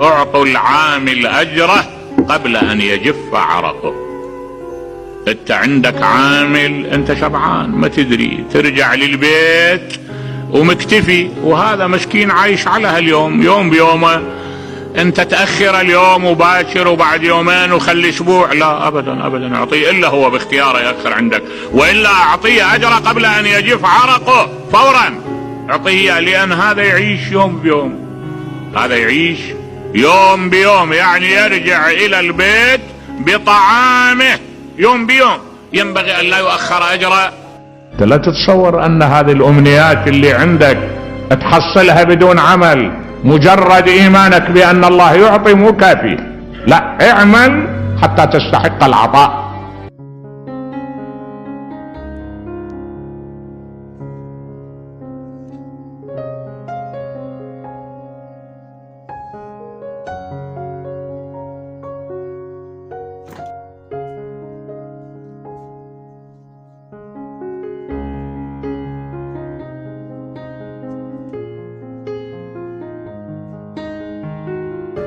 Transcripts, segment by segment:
اعطوا العامل اجره قبل ان يجف عرقه. انت عندك عامل، انت شبعان ما تدري، ترجع للبيت ومكتفي، وهذا مسكين عايش على هاليوم، يوم بيومه. انت تأخر اليوم وباكر وبعد يومين وخلي اسبوع، لا ابدا ابدا اعطيه، الا هو باختياره يأخر عندك، والا اعطيه اجره قبل ان يجف عرقه فورا. اعطيه، لان هذا يعيش يوم بيوم، هذا يعيش يوم بيوم، يعني يرجع الى البيت بطعامه يوم بيوم، ينبغي ان لا يؤخر اجره. انت لا تتصور ان هذه الامنيات اللي عندك تحصلها بدون عمل، مجرد ايمانك بان الله يعطي مو كافي، لا، اعمل حتى تستحق العطاء.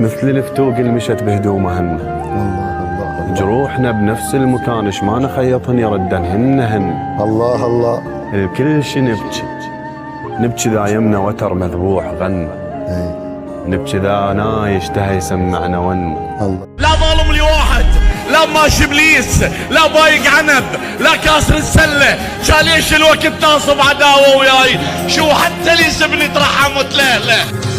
مثل الفتوق اللي مشت بهدومهن، الله جروحنا بنفس المكان، ايش ما نخيطهن يردنهن هن. الله الله كل شي نبكي ذا يمنا وتر مذبوح غن، نبكي ذا نايش تهي يسمعنا ون. لا ظالم لي واحد، لا ماشي ابليس، لا بايق عنب، لا كاسر السله، شاليش الوقت ناصب عداوه وياي، شو حتى لي سبني ترحمت له.